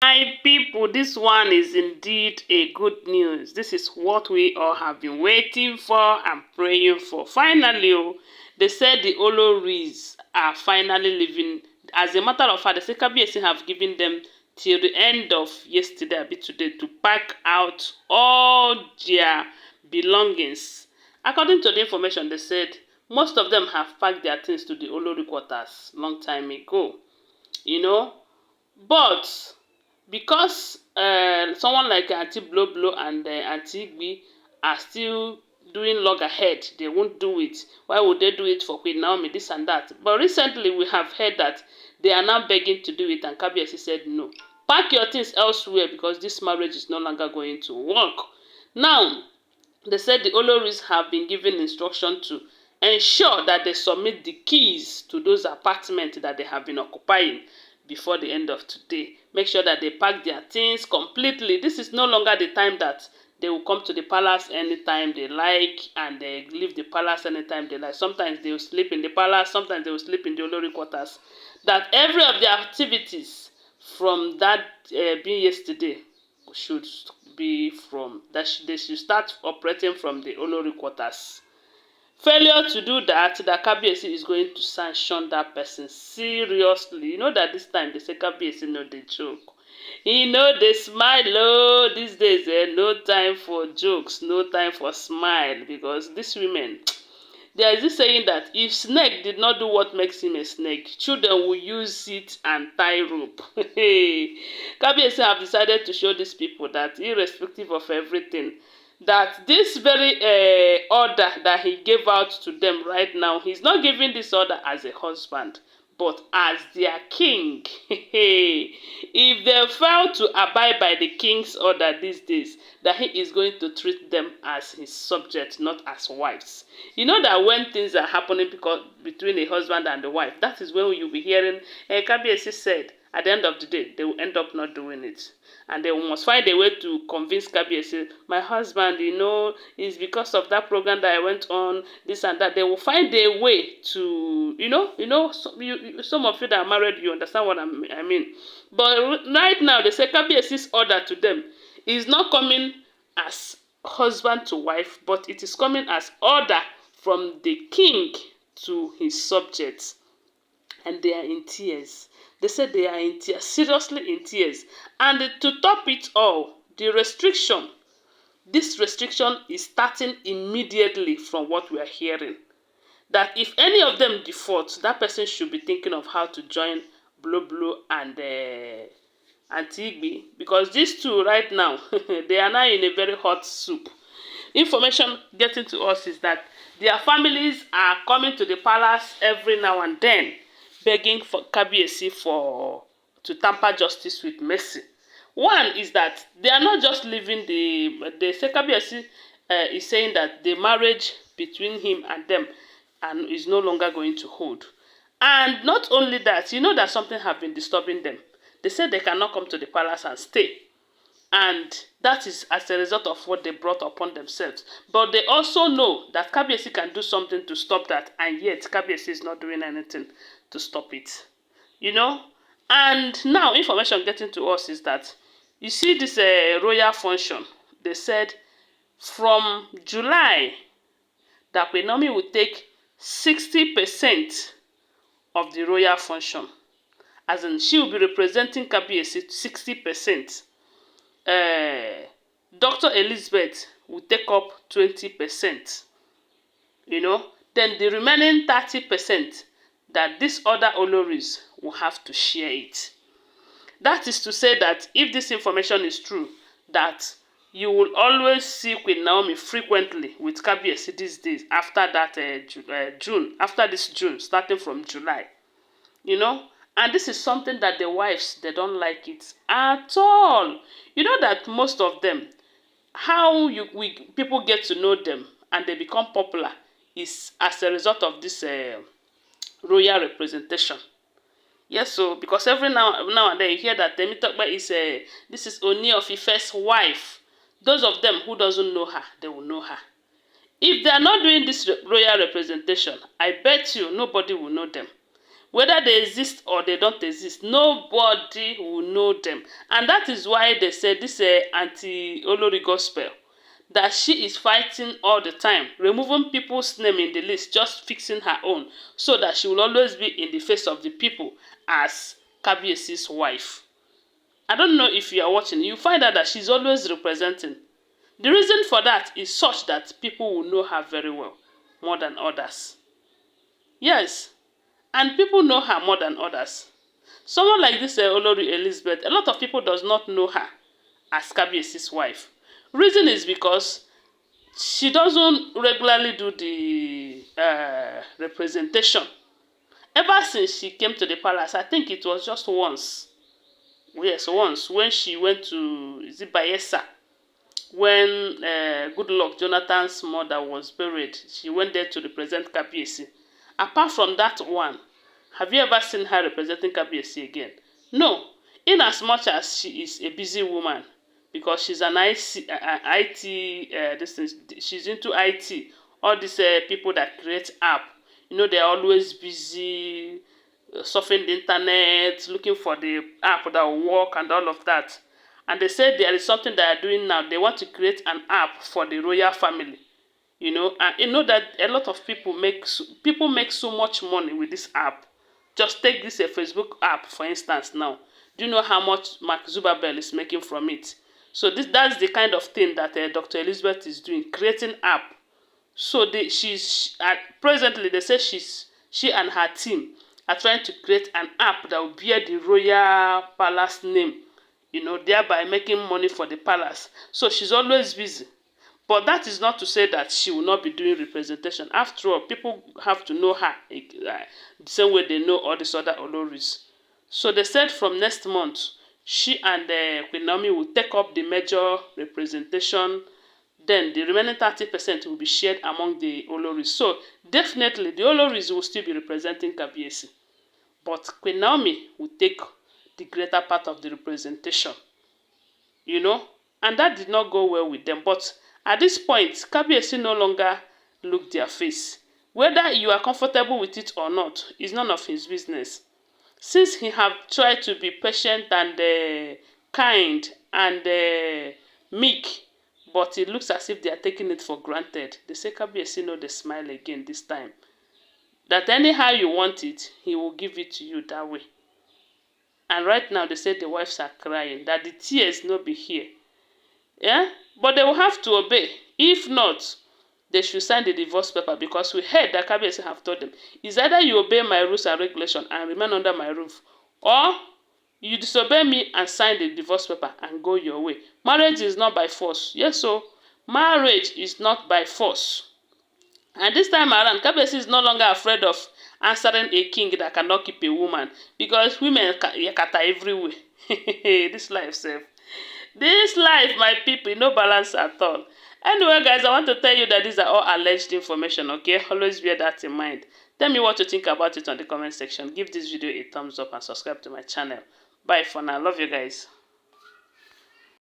My people, this one is indeed a good news. This is what we all have been waiting for and praying for. Finally, they said the Olories are finally leaving. As a matter of fact, the Sekabiesi have given them till the end of yesterday, a bit today, to pack out all their belongings. According to the information, they said most of them have packed their things to the Olori quarters long time ago. You know, but because someone like Auntie Blow Blow and Auntie Igbi are still doing loggerhead, they won't do it. Why would they do it for Queen Naomi, this and that? But recently we have heard that they are now begging to do it, and Kabiyesi said no. Pack your things elsewhere because this marriage is no longer going to work. Now, they said the Olories have been given instruction to ensure that they submit the keys to those apartments that they have been occupying before the end of today. Make sure that they pack their things completely. This is no longer the time that they will come to the palace anytime they like and they leave the palace anytime they like. Sometimes they will sleep in the palace, sometimes they will sleep in the Olori quarters. That every of their activities from that being yesterday should be from that they should start operating from the Olori quarters. Failure to do that, the Kabiyesi is going to sanction that person seriously. You know that this time they say Kabiyesi no dey joke. He no dey smile oh. These days no time for jokes, no time for smile, because these women, there is this saying that if snake did not do what makes him a snake, children will use it and tie rope. Kabiyesi have decided to show these people that irrespective of everything, that this very order that he gave out to them right now, he's not giving this order as a husband, but as their king. If they fail to abide by the king's order these days, that he is going to treat them as his subjects, not as wives. You know that when things are happening because between a husband and a wife, that is when you'll be hearing, Kabiyesi said, at the end of the day, they will end up not doing it. And they must find a way to convince Kabiyesi, my husband, you know, it's because of that program that I went on, this and that. They will find a way to, some of you that are married, you understand what I mean. But right now, they say Kabiyesi's order to them is not coming as husband to wife, but it is coming as order from the king to his subjects. And they are in tears. They said they are in tears, seriously in tears. And to top it all, the restriction, this restriction is starting immediately from what we are hearing. That if any of them default, that person should be thinking of how to join Blow Blow and Auntie Igbi, because these two right now, they are now in a very hot soup. Information getting to us is that their families are coming to the palace every now and then, begging for Kabiyesi to tamper justice with mercy. One is that they are not just leaving they say Kabiyesi is saying that the marriage between him and them and is no longer going to hold. And not only that, you know that something have been disturbing them. They said they cannot come to the palace and stay. And that is as a result of what they brought upon themselves. But they also know that Kabiyesi can do something to stop that, and yet Kabiyesi is not doing anything to stop it. You know? And now information getting to us is that, you see this royal function, they said from July, that Queen Naomi will take 60% of the royal function. As in, she will be representing Kabiyesi 60%. Dr. Elizabeth will take up 20%. You know, then the remaining 30% that these other Oloris will have to share it. That is to say that if this information is true, that you will always see Queen Naomi frequently with Kabiyesi these days after that June, after this June, starting from July. You know, and this is something that the wives, they don't like it at all. You know that most of them, how people get to know them and they become popular is as a result of this royal representation. Yes, so because every now and then you hear that Temitope is this is Ooni of Ife's wife. Those of them who doesn't know her, they will know her. If they are not doing this royal representation, I bet you nobody will know them. Whether they exist or they don't exist, nobody will know them. And that is why they say this anti-olori gospel, that she is fighting all the time, removing people's name in the list, just fixing her own, so that she will always be in the face of the people as Kabiyesi's wife. I don't know if you are watching, you find out that she's always representing. The reason for that is such that people will know her very well, more than others. Yes, and people know her more than others. Someone like this Olori Elizabeth, a lot of people does not know her as Kabiyesi's wife. Reason is because she doesn't regularly do the representation. Ever since she came to the palace, I think it was just once. Yes, once when she went to Bayelsa, when Goodluck Jonathan's mother was buried. She went there to represent Kabiyesi. Apart from that one, have you ever seen her representing Kabiyesi again? No. In as much as she is a busy woman, because she's an IT, she's into IT. All these people that create app, you know, they're always busy surfing the internet, looking for the app that will work and all of that. And they said there is something they are doing now. They want to create an app for the royal family. You know, and you know that a lot of people make so much money with this app. Just take this Facebook app, for instance, now. Do you know how much Mark Zuckerberg is making from it? So that's the kind of thing that Dr. Elizabeth is doing, creating app. So presently they say she and her team are trying to create an app that will bear the royal palace name, you know, thereby making money for the palace. So she's always busy. But that is not to say that she will not be doing representation. After all, people have to know her the same way they know all these other Olories. So they said from next month, she and Queen Naomi will take up the major representation. Then the remaining 30% will be shared among the Oloris. So definitely the Oloris will still be representing Kabiyesi. But Queen Naomi will take the greater part of the representation. You know? And that did not go well with them. But at this point, Kabiyesi no longer look their face. Whether you are comfortable with it or not is none of his business. Since he have tried to be patient and kind and meek, but it looks as if they are taking it for granted. They say Kabiyesi no dey smile again this time. That anyhow you want it, he will give it to you that way. And right now they say the wives are crying, that the tears no be here. Yeah? But they will have to obey. If not, they should sign the divorce paper, because we heard that Kabiyesi have told them, it's either you obey my rules and regulations and remain under my roof, or you disobey me and sign the divorce paper and go your way. Marriage is not by force. Yes, so marriage is not by force. And this time around, Kabiyesi is no longer afraid of answering a king that cannot keep a woman, because women yakata everywhere. This life, sef. This life, my people, no balance at all. Anyway, guys, I want to tell you that these are all alleged information, okay? Always bear that in mind. Tell me what you think about it on the comment section. Give this video a thumbs up and subscribe to my channel. Bye for now. Love you guys.